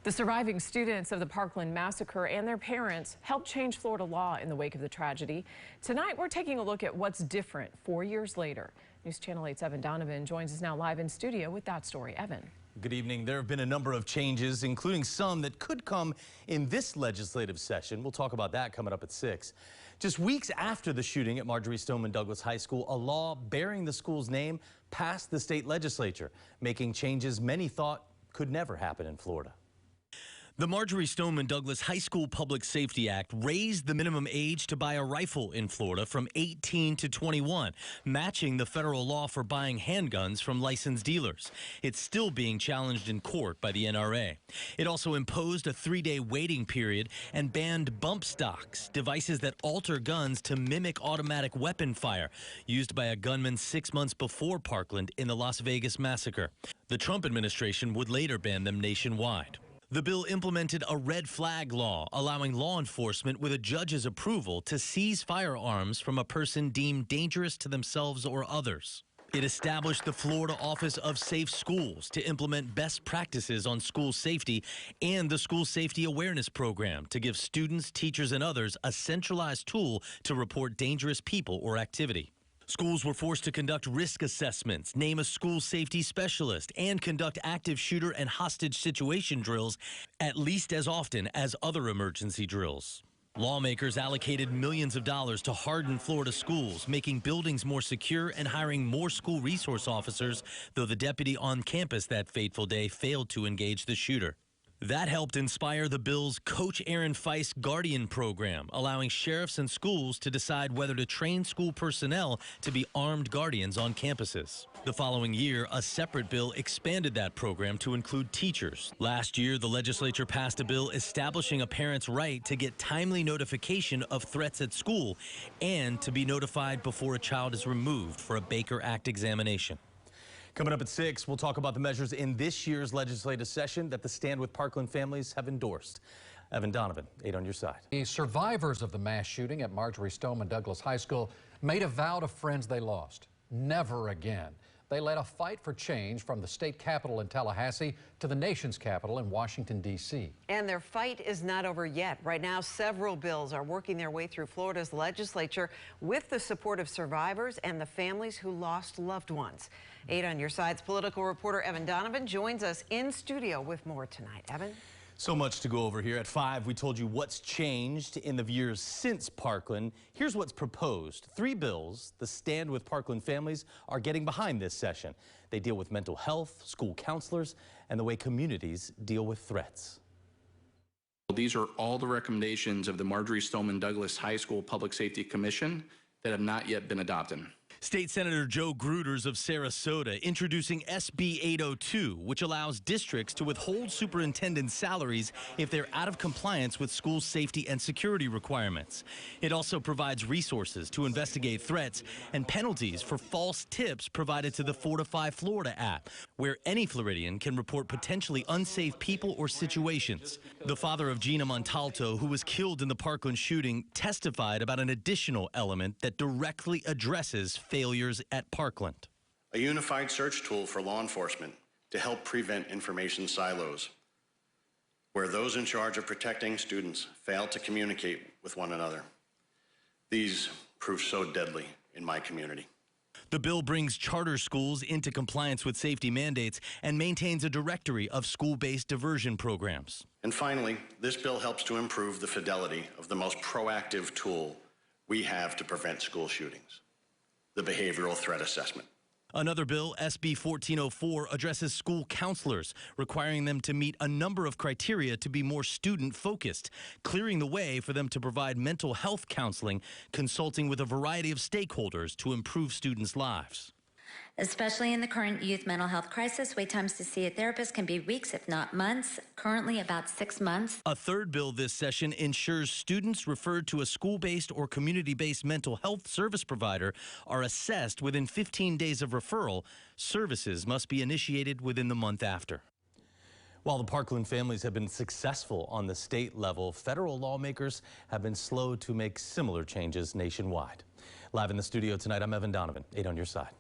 The surviving students of the Parkland massacre and their parents helped change Florida law in the wake of the tragedy. Tonight, we're taking a look at what's different 4 years later. News Channel 8's Evan Donovan joins us now live in studio with that story. Evan. Good evening. There have been a number of changes, including some that could come in this legislative session. We'll talk about that coming up at 6. Just weeks after the shooting at Marjory Stoneman Douglas High School, a law bearing the school's name passed the state legislature, making changes many thought could never happen in Florida. The Marjory Stoneman Douglas High School Public Safety Act raised the minimum age to buy a rifle in Florida from 18 to 21, matching the federal law for buying handguns from licensed dealers. It's still being challenged in court by the NRA. It also imposed a 3-day waiting period and banned bump stocks, devices that alter guns to mimic automatic weapon fire, used by a gunman 6 months before Parkland in the Las Vegas massacre. The Trump administration would later ban them nationwide. The bill implemented a red flag law, allowing law enforcement with a judge's approval to seize firearms from a person deemed dangerous to themselves or others. It established the Florida Office of Safe Schools to implement best practices on school safety and the School Safety Awareness Program to give students, teachers, and others a centralized tool to report dangerous people or activity. Schools were forced to conduct risk assessments, name a school safety specialist, and conduct active shooter and hostage situation drills at least as often as other emergency drills. Lawmakers allocated millions of dollars to harden Florida schools, making buildings more secure and hiring more school resource officers, though the deputy on campus that fateful day failed to engage the shooter. That helped inspire the bill's Coach Aaron Feist Guardian program, allowing sheriffs and schools to decide whether to train school personnel to be armed guardians on campuses. The following year, a separate bill expanded that program to include teachers. Last year, the legislature passed a bill establishing a parent's right to get timely notification of threats at school and to be notified before a child is removed for a Baker Act examination. Coming up at 6, we'll talk about the measures in this year's legislative session that the Stand with Parkland families have endorsed. Evan Donovan, 8 on your side. The survivors of the mass shooting at Marjory Stoneman Douglas High School made a vow to friends they lost. Never again. They led a fight for change from the state capitol in Tallahassee to the nation's capital in Washington, D.C. And their fight is not over yet. Right now, several bills are working their way through Florida's legislature with the support of survivors and the families who lost loved ones. 8 on your side's political reporter Evan Donovan joins us in studio with more tonight. Evan? So much to go over here. At 5, we told you what's changed in the years since Parkland. Here's what's proposed. 3 bills the Stand with Parkland families are getting behind this session. They deal with mental health, school counselors, and the way communities deal with threats. These are all the recommendations of the Marjory Stoneman Douglas High School Public Safety Commission that have not yet been adopted. State Senator Joe Gruters of Sarasota introducing SB 802, which allows districts to withhold superintendent salaries if they're out of compliance with school safety and security requirements. It also provides resources to investigate threats and penalties for false tips provided to the Fortify Florida app, where any Floridian can report potentially unsafe people or situations. The father of Gina Montalto, who was killed in the Parkland shooting, testified about an additional element that directly addresses failures at Parkland. A unified search tool for law enforcement to help prevent information silos, where those in charge of protecting students fail to communicate with one another. These prove so deadly in my community. The bill brings charter schools into compliance with safety mandates and maintains a directory of school-based diversion programs. And finally, this bill helps to improve the fidelity of the most proactive tool we have to prevent school shootings: the behavioral threat assessment. Another bill, SB 1404, addresses school counselors, requiring them to meet a number of criteria to be more student-focused, clearing the way for them to provide mental health counseling, consulting with a variety of stakeholders to improve students' lives. Especially in the current youth mental health crisis, wait times to see a therapist can be weeks, if not months, currently about 6 months. A third bill this session ensures students referred to a school-based or community-based mental health service provider are assessed within 15 days of referral. Services must be initiated within the month after. While the Parkland families have been successful on the state level, federal lawmakers have been slow to make similar changes nationwide. Live in the studio tonight, I'm Evan Donovan, 8 on your side.